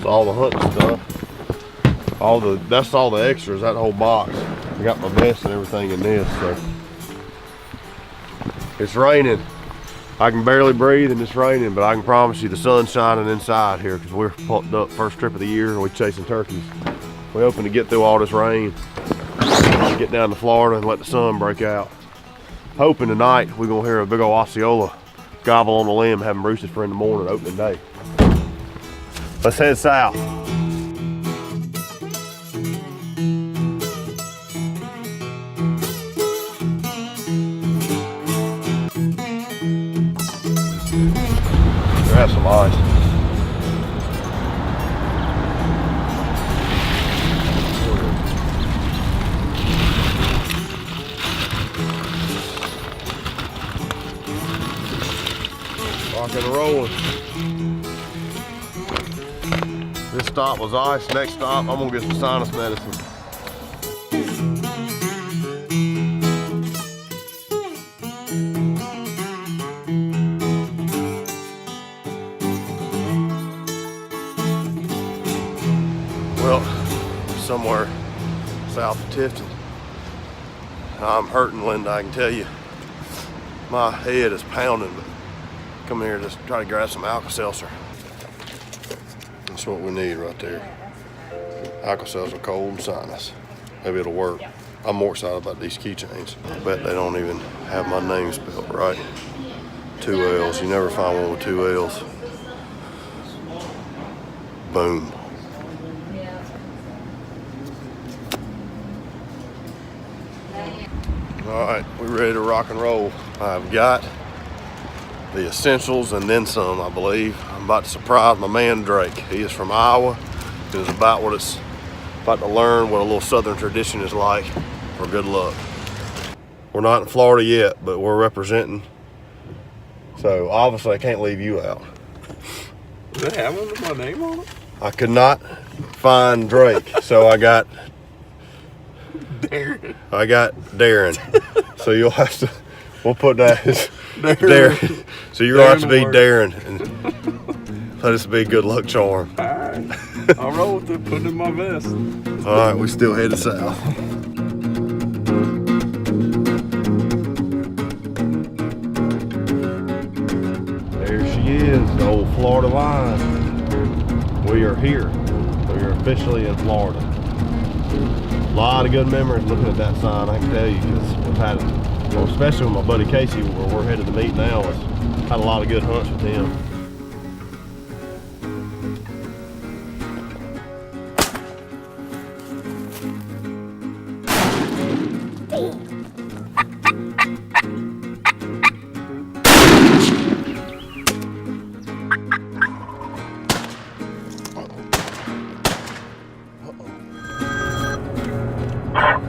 all the hunting stuff. That's all the extras, that whole box. I got my vest and everything in this, so. It's raining. I can barely breathe and it's raining, but I can promise you the sun's shining inside here because we're pumped up. First trip of the year and we're chasing turkeys. We're hoping to get through all this rain, get down to Florida and let the sun break out. Hoping tonight we're gonna hear a big old Osceola gobble on the limb, having roosted for in the morning, opening day. Let's head south. Have some ice. Rocking and rolling. This stop was ice. Next stop, I'm gonna get some sinus medicine. Well, somewhere south of Tifton. I'm hurting, Linda, I can tell you. My head is pounding, but come here to try to grab some Alka-Seltzer. That's what we need right there. Alka-Seltzer, cold, and sinus. Maybe it'll work. I'm more excited about these keychains. I bet they don't even have my name spelled right. 2 L's, you never find one with 2 L's. Boom. All right, we're ready to rock and roll. I've got the essentials and then some, I believe. I'm about to surprise my man Drake. He is from Iowa. It is about to learn what a little southern tradition is like for good luck. We're not in Florida yet, but we're representing. So obviously I can't leave you out. Do they have one with my name on it? I could not find Drake, so I got Darren. So you'll have to, we'll put that as Darren. So you're going to have to be Darren. And let this be a good luck charm. All right. I'll roll with it, put it in my vest. All right, we still headed south. There she is, the old Florida line. We are here. We are officially in Florida. A lot of good memories looking at that sign, I can tell you, because we've had, well, especially with my buddy Casey, where we're headed to meet now, had a lot of good hunts with him.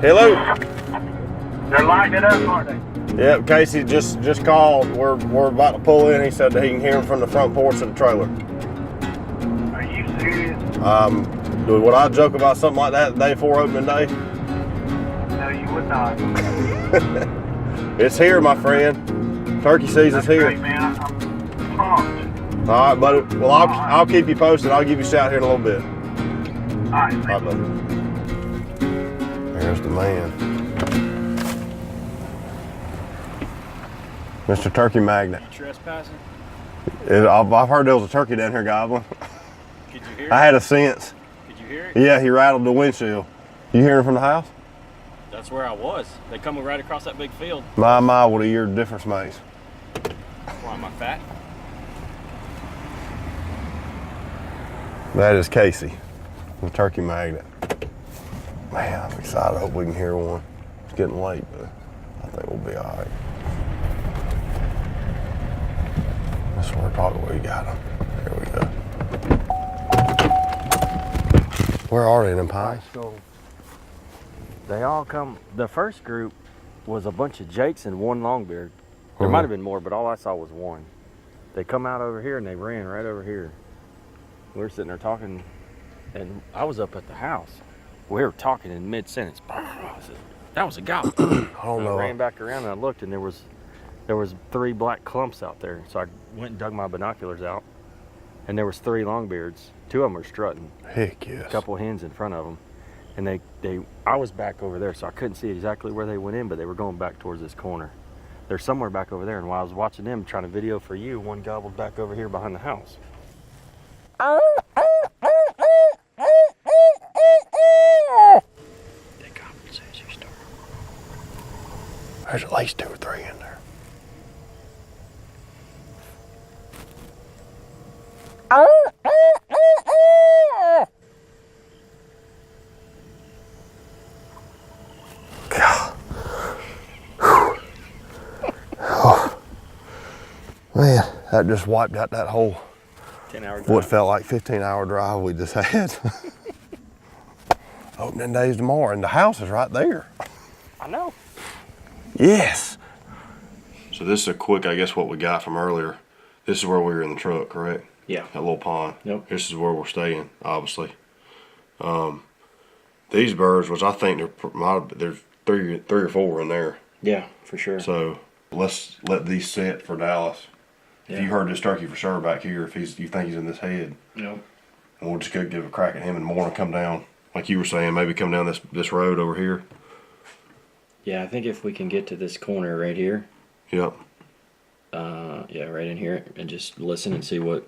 Hello. They're lighting it up, aren't they? Yep, Casey just called. We're about to pull in. He said that he can hear him from the front porch of the trailer. Are you serious? Would I joke about something like that the day before opening day? No, you would not. It's here, my friend. Turkey season's here. Great, man. I'm pumped. All right, buddy. Well, I'll keep you posted. I'll give you a shout here in a little bit. All right, All right, buddy. There's the man. Mr. Turkey Magnet. You trespassing? I've heard there was a turkey down here gobbling. Could you hear it? I had a sense. Could you hear it? Yeah, he rattled the windshield. You hear him from the house? That's where I was. They come right across that big field. My, what a year difference makes. Why am I fat? That is Casey, the Turkey Magnet. Man, I'm excited. I hope we can hear one. It's getting late, but I think we'll be all right. That's where probably we got them. There we go. Where are they in them pines? So they all come. The first group was a bunch of Jakes and one longbeard. There might have been more, but all I saw was one. They come out over here and they ran right over here. We were sitting there talking, and I was up at the house. We were talking in mid-sentence. That was a gobbler. I don't know. I ran back around and I looked, and there was 3 black clumps out there. So I went and dug my binoculars out, and there was 3 longbeards. 2 of them were strutting. Heck yes. A couple hens in front of them. And I was back over there, so I couldn't see exactly where they went in, but they were going back towards this corner. They're somewhere back over there, and while I was watching them trying to video for you, one gobbled back over here behind the house. They gobbled since you started. There's at least 2 or 3 in there. God. Oh. Man, that just wiped out that whole 10-hour drive. what felt like 15-hour drive we just had. Opening days tomorrow, and the house is right there. I know. Yes. So this is a quick, I guess, what we got from earlier. This is where we were in the truck, correct? Yeah. That little pond. Yep. This is where we're staying, obviously. These birds, which I think there's three or 4 in there. Yeah, for sure. So let's let these set for Dallas. Yeah. If you heard this turkey for sure back here, if you think he's in this head, Yep. and we'll just go give a crack at him in the morning. Come down, like you were saying, maybe come down this road over here. Yeah, I think if we can get to this corner right here. Yep. Yeah, right in here, and just listen and see what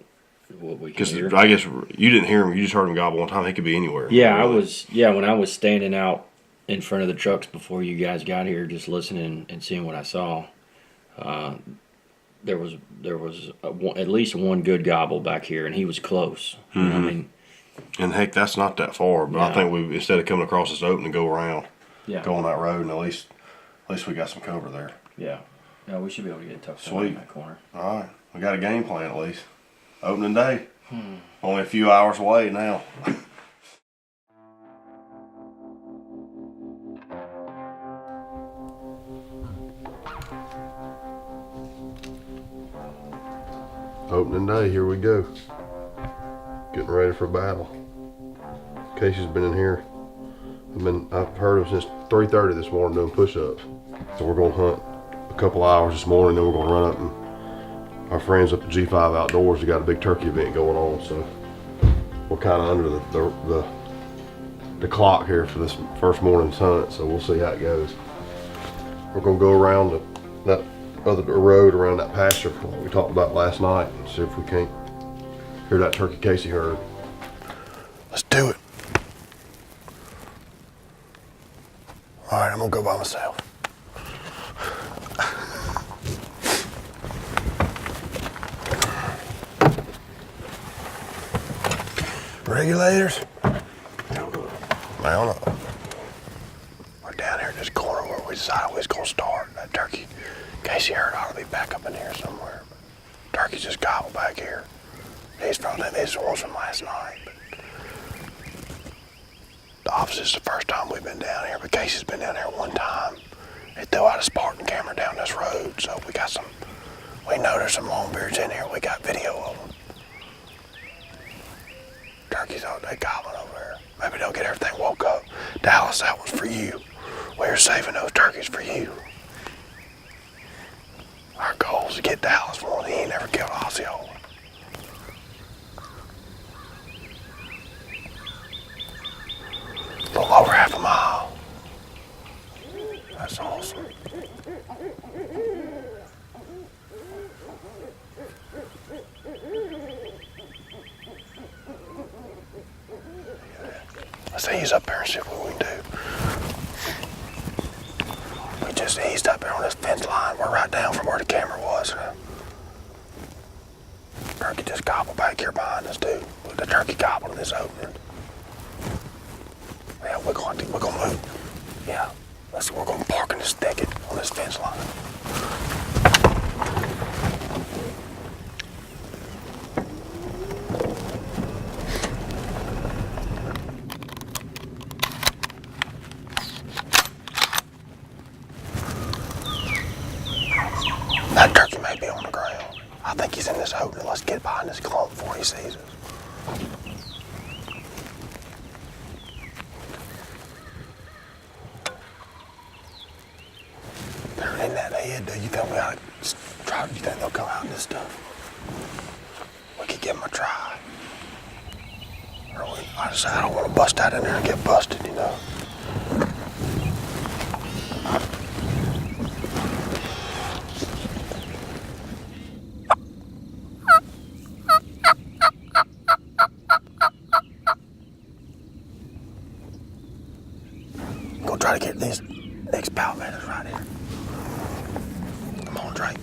we can hear. Because I guess you didn't hear him. You just heard him gobble one time. He could be anywhere. Yeah, really. I was. Yeah, when I was standing out in front of the trucks before you guys got here, just listening and seeing what I saw, there was at least one good gobble back here, and he was close. Mm-hmm. I mean, and heck, that's not that far. But I No. think we instead of coming across this open and go around, yeah, go on that road, and at least we got some cover there. yeah. No, we should be able to get tucked Sweet. in that corner. All right, we got a game plan at least. Opening day, only a few hours away now. Opening day, here we go. Getting ready for battle. Casey's been in here. I've heard him since 3:30 this morning doing push-ups. So we're gonna hunt a couple hours this morning, then we're gonna run up, and our friends up at G5 Outdoors, they got a big turkey event going on, so we're kind of under the clock here for this first morning's hunt, so we'll see how it goes. We're gonna go around that other road around that pasture we talked about last night and see if we can't hear that turkey Casey heard. Let's do it. All right, I'm gonna go by myself. Regulators? Mount up. We're down here in this corner where we decided we was gonna start. That turkey, Casey heard, ought to be back up in here somewhere. But turkey's just gobbled back here. These ones from last night. But the opposite is the first time we've been down here, but Casey's been down here one time. They threw out a Spartan camera down this road, so we know there's some longbeards in here. We got video of them. Turkeys out there gobbling over there. Maybe they'll get everything woke up. Dallas, that one's for you. We're saving those turkeys for you. Our goal is to get Dallas one. He ain't never killed Osceola. A little over half a mile. That's awesome. Let's ease up there and see what we can do. We just eased up there on this fence line. We're right down from where the camera was. Turkey just gobbled back here behind us, dude. The turkey gobbled in this opening. Yeah, we're gonna move. Yeah, we're gonna park in this thicket on this fence line. That turkey may be on the ground. I think he's in this opening. Let's get behind this clump before he sees us. They're in that head, though. You think they'll come out in this stuff? We could give him a try. I don't want to bust out in there and get busted, you know. I'm gonna try to get these next palmettos right here. Come on, Drake.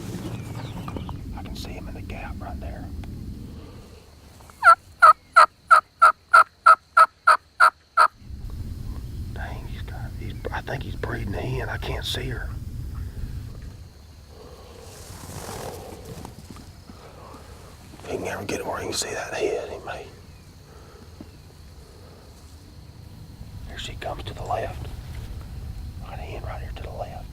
I can see him in the gap right there. I think he's breeding a hen. I can't see her. If he can ever get it where he can see that head, he may. Here she comes to the left. Right hen right here to the left.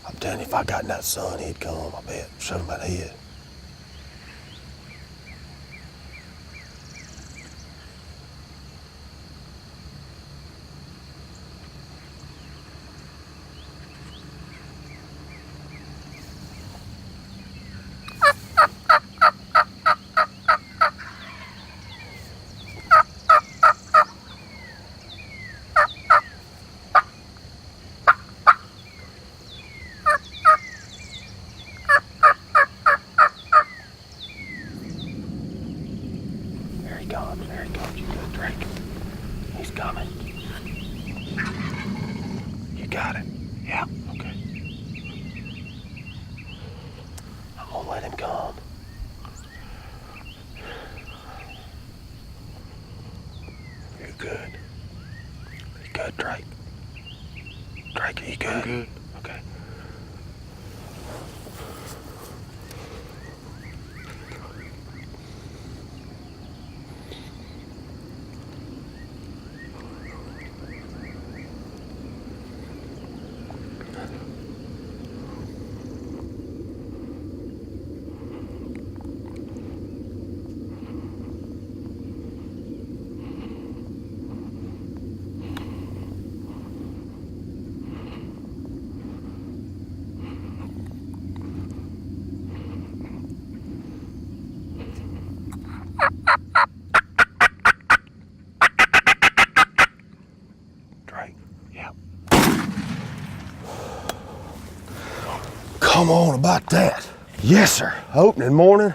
I'm telling you, if I got in that sun, he'd come, I bet. Shut him by the head. There he comes, you good, Drake. He's coming. You got it. Yeah, okay. I'm gonna let him come. You're good. You good, Drake? Drake, are you good? I'm good. Okay. Come on about that. Yes, sir. Opening morning.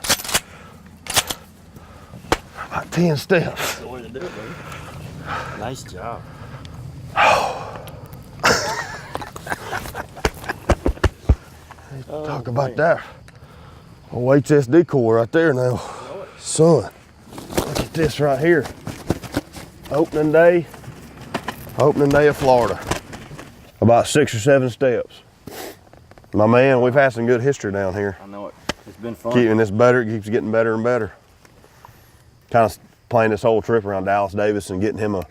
About 10 steps. That's the way to do it, baby. Nice job. Talk about that. Oh, HSD core right there now. Son, look at this right here. Opening day of Florida. About 6 or 7 steps. My man, we've had some good history down here. I know it. It's been fun. Keeping this better, it keeps getting better and better. Kind of playing this whole trip around Dallas Davis and getting him a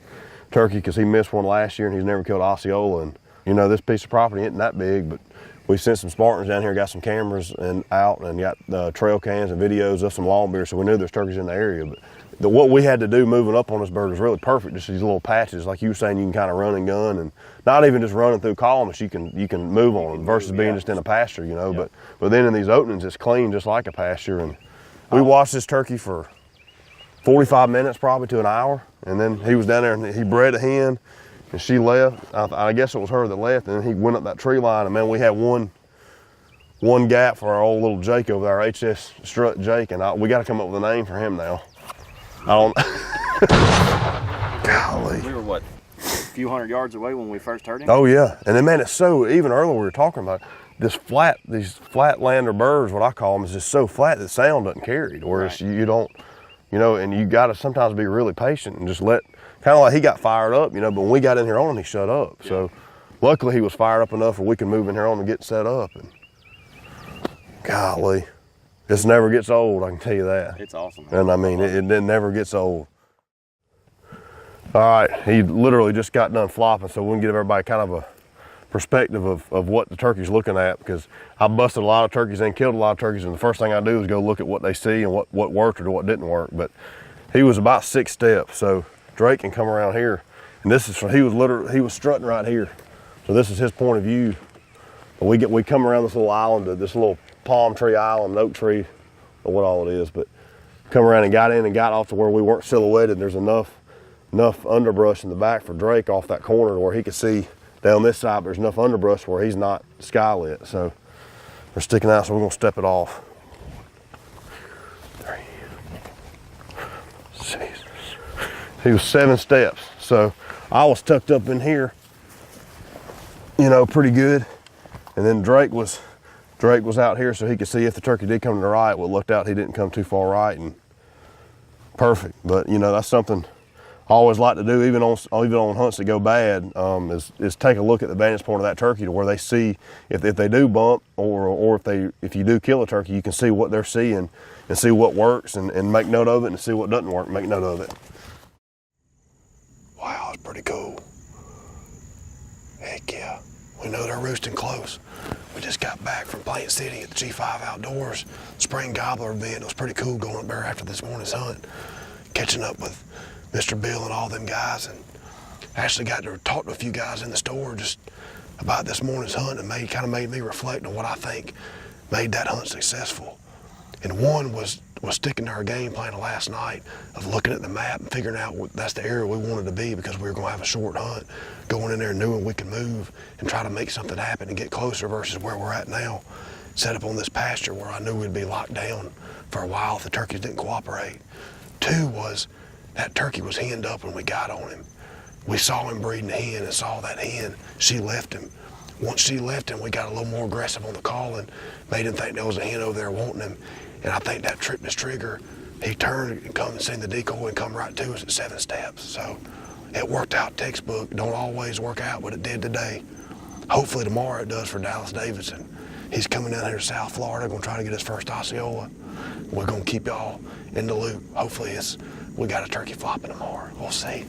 turkey because he missed one last year and he's never killed Osceola. And you know, this piece of property isn't that big, but we sent some Spartans down here, got some cameras and out and got trail cams and videos of some longbeards, so we knew there's turkeys in the area. But what we had to do moving up on this bird was really perfect. Just these little patches, like you were saying, you can kind of run and gun, and not even just running through columns. You can move on them versus being just in a pasture, you know. Yep. But then in these openings, it's clean just like a pasture. And we watched this turkey for 45 minutes, probably to an hour, and then he was down there and he bred a hen, and she left. I guess it was her that left, and then he went up that tree line, and man, we had one gap for our old little Jake over there, HS Strut Jake, and we got to come up with a name for him now. I don't. Golly. We were what, a few hundred yards away when we first heard him? Oh yeah, and then man, it's so, even earlier we were talking about these flatlander birds, what I call them, is just so flat that sound doesn't carry it, whereas you don't, you know, and you got to sometimes be really patient and just let, kind of like he got fired up, you know, but when we got in here on him, he shut up. Yeah. So luckily he was fired up enough where we could move in here on and get set up. And golly, this never gets old, I can tell you that. It's awesome. Man. And I mean, it never gets old. All right, he literally just got done flopping, so we can give everybody kind of a perspective of what the turkey's looking at, because I busted a lot of turkeys and killed a lot of turkeys, and the first thing I do is go look at what they see and what worked or what didn't work. But he was about 6 steps, so Drake can come around here, and this is he was strutting right here, so this is his point of view. But we come around this little island, this little palm tree island, oak tree, or what all it is, but come around and got in and got off to where we weren't silhouetted. There's enough underbrush in the back for Drake off that corner where he could see down this side. There's enough underbrush where he's not skylit, so they're sticking out, so we're gonna step it off. 3, 6. He was 7 steps, so I was tucked up in here, you know, pretty good, and then Drake was out here so he could see if the turkey did come to the right. Well, it looked out he didn't come too far right, and perfect. But you know, that's something I always like to do, even on hunts that go bad, is take a look at the vantage point of that turkey to where they see if they do bump or if you do kill a turkey, you can see what they're seeing and see what works and make note of it, and see what doesn't work, make note of it. Wow, it's pretty cool. Heck yeah. We know they're roosting close. We just got back from Plant City at the G5 Outdoors spring gobbler event. It was pretty cool going up there after this morning's hunt, catching up with Mr. Bill and all them guys, and actually got to talk to a few guys in the store just about this morning's hunt, and kind of made me reflect on what I think made that hunt successful. And one was sticking to our game plan of last night of looking at the map and figuring out that's the area we wanted to be, because we were going to have a short hunt, going in there knowing we could move and try to make something happen and get closer versus where we're at now, set up on this pasture where I knew we'd be locked down for a while if the turkeys didn't cooperate. 2 was that turkey was henned up when we got on him. We saw him breeding a hen and saw that hen, she left him. Once she left him, we got a little more aggressive on the calling, made him think there was a hen over there wanting him. And I think that tripped his trigger. He turned and come and seen the decoy and come right to us at 7 steps. So it worked out textbook. Don't always work out, but it did today. Hopefully tomorrow it does for Dallas Davidson. He's coming down here to South Florida, gonna try to get his first Osceola. We're gonna keep y'all in the loop. Hopefully we got a turkey flopping tomorrow. We'll see.